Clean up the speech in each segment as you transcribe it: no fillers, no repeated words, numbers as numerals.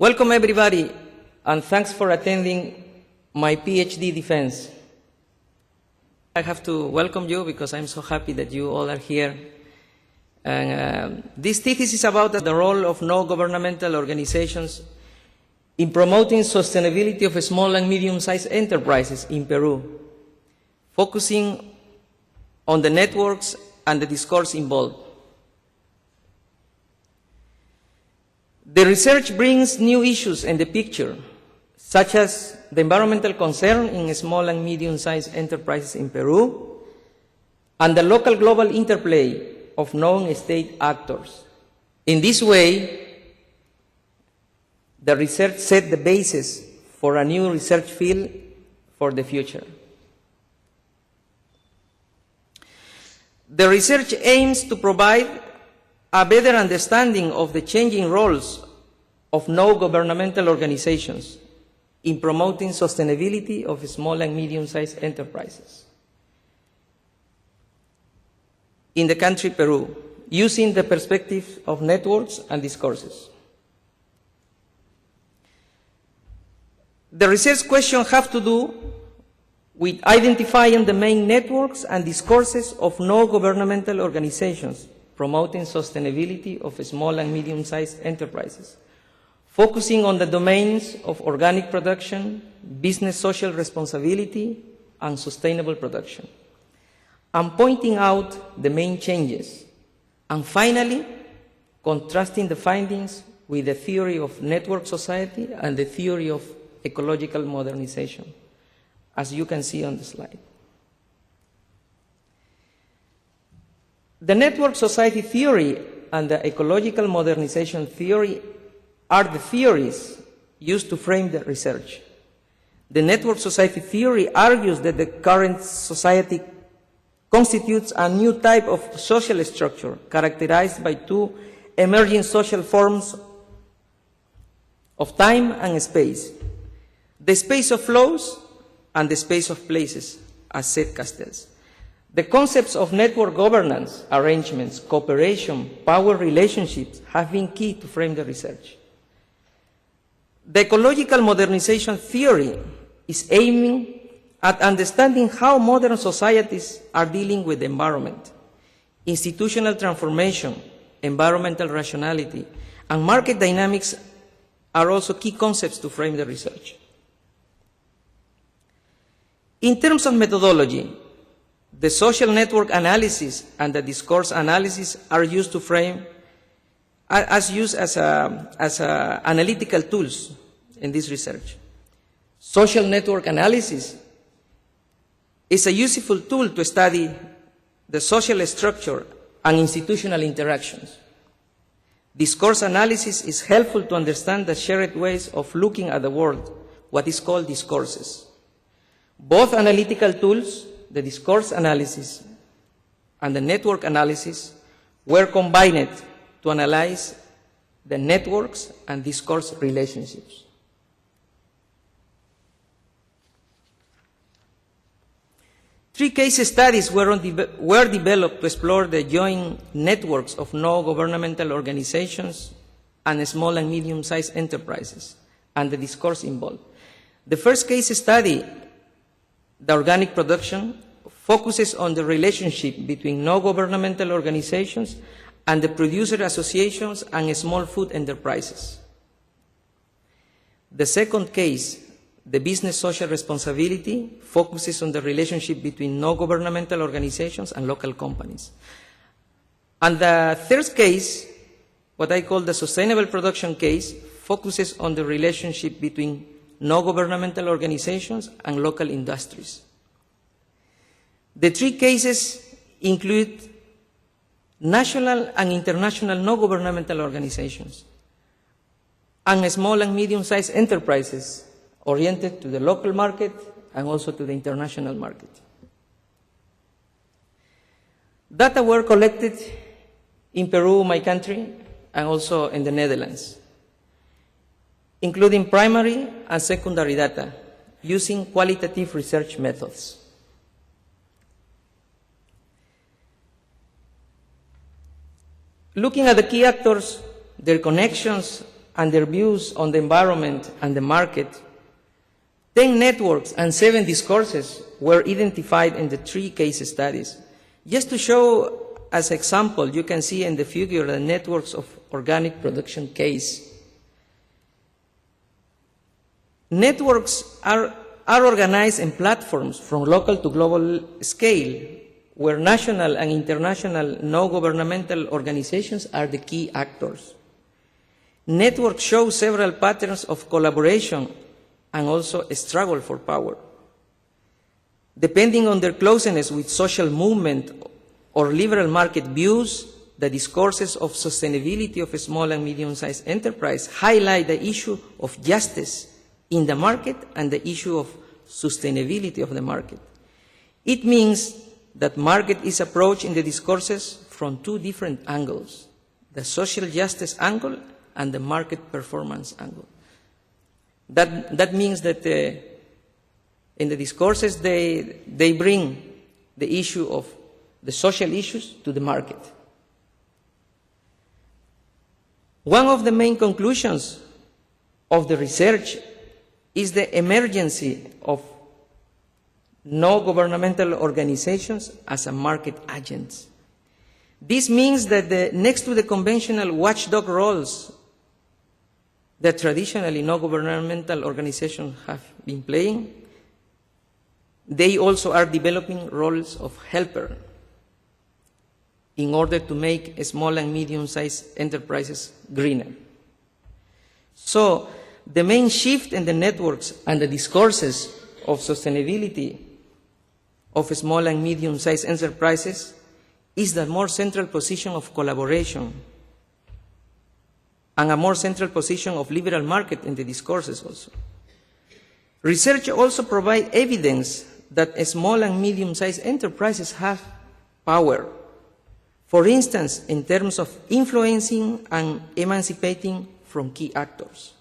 Welcome everybody, and thanks for attending my PhD defense. I have to welcome you because I'm so happy that you all are here. And this thesis is about the role of non-governmental organizations in promoting sustainability of small and medium-sized enterprises in Peru, focusing on the networks and the discourse involved. The research brings new issues in the picture, such as the environmental concern in small and medium-sized enterprises in Peru, and the local global interplay of non-state actors. In this way, the research set the basis for a new research field for the future. The research aims to provide a better understanding of the changing roles of non-governmental organizations in promoting sustainability of small and medium-sized enterprises in the country Peru, using the perspective of networks and discourses. The research questions have to do with identifying the main networks and discourses of non-governmental organizations promoting sustainability of small and medium-sized enterprises, focusing on the domains of organic production, business social responsibility, and sustainable production, and pointing out the main changes, and finally, contrasting the findings with the theory of network society and the theory of ecological modernization, as you can see on the slide. The network society theory and the ecological modernization theory are the theories used to frame the research. The network society theory argues that the current society constitutes a new type of social structure characterized by two emerging social forms of time and space: the space of flows and the space of places, as said Castells. The concepts of network governance, arrangements, cooperation, power relationships have been key to frame the research. The ecological modernization theory is aiming at understanding how modern societies are dealing with the environment. Institutional transformation, environmental rationality, and market dynamics are also key concepts to frame the research. In terms of methodology, the social network analysis and the discourse analysis are used to frame, as analytical tools in this research. Social network analysis is a useful tool to study the social structure and institutional interactions. Discourse analysis is helpful to understand the shared ways of looking at the world, what is called discourses. Both analytical tools, the discourse analysis and the network analysis, were combined to analyze the networks and discourse relationships. Three case studies were developed to explore the joint networks of non-governmental organizations and small and medium-sized enterprises and the discourse involved. The first case study, the organic production, focuses on the relationship between non-governmental organizations and the producer associations and small food enterprises. The second case, the business social responsibility, focuses on the relationship between non-governmental organizations and local companies. And the third case, what I call the sustainable production case, focuses on the relationship between non-governmental organizations and local industries. The three cases include national and international non-governmental organizations and small and medium-sized enterprises oriented to the local market and also to the international market. Data were collected in Peru, my country, and also in the Netherlands, including primary and secondary data, using qualitative research methods. Looking at the key actors, their connections, and their views on the environment and the market, 10 networks and 7 discourses were identified in the 3 case studies. Just to show as example, you can see in the figure the networks of organic production case. Networks are organized in platforms from local to global scale, where national and international non-governmental organizations are the key actors. Networks show several patterns of collaboration and also a struggle for power. Depending on their closeness with social movement or liberal market views, the discourses of sustainability of small and medium-sized enterprise highlight the issue of justice in the market and the issue of sustainability of the market. It means that market is approached in the discourses from 2 different angles, the social justice angle and the market performance angle. That means that in the discourses they bring the issue of the social issues to the market. One of the main conclusions of the research is the emergence of non-governmental organizations as a market agents. This means that next to the conventional watchdog roles that traditionally non-governmental organizations have been playing, they also are developing roles of helper in order to make small and medium-sized enterprises greener. So the main shift in the networks and the discourses of sustainability of small and medium-sized enterprises is the more central position of collaboration and a more central position of liberal market in the discourses also. Research also provides evidence that small and medium-sized enterprises have power. For instance, in terms of influencing and emancipating from key actors.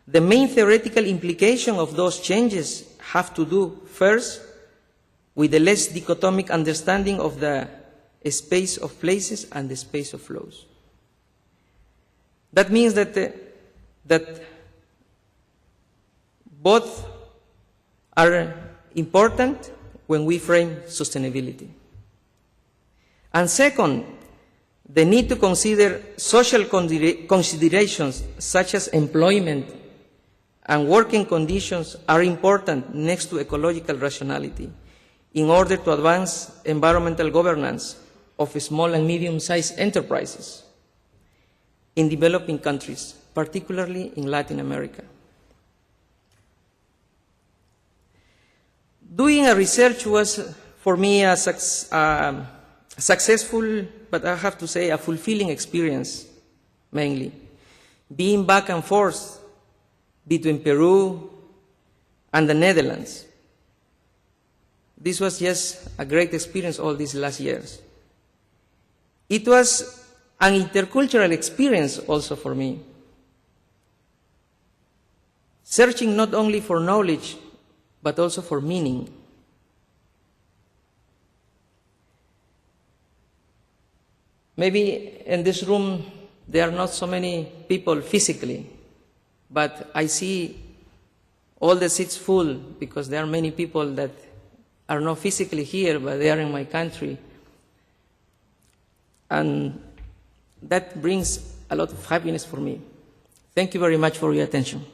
The main theoretical implication of those changes have to do, first, with the less dichotomic understanding of the space of places and the space of flows. That means that both are important when we frame sustainability. And second, the need to consider social considerations such as employment and working conditions are important next to ecological rationality in order to advance environmental governance of small and medium-sized enterprises in developing countries, particularly in Latin America. Doing a research was, for me, a successful, but I have to say, a fulfilling experience, mainly. Being back and forth between Peru and the Netherlands. This was just a great experience all these last years. It was an intercultural experience also for me. Searching not only for knowledge, but also for meaning. Maybe in this room there are not so many people physically, but I see all the seats full because there are many people that are not physically here, but they are in my country. And that brings a lot of happiness for me. Thank you very much for your attention.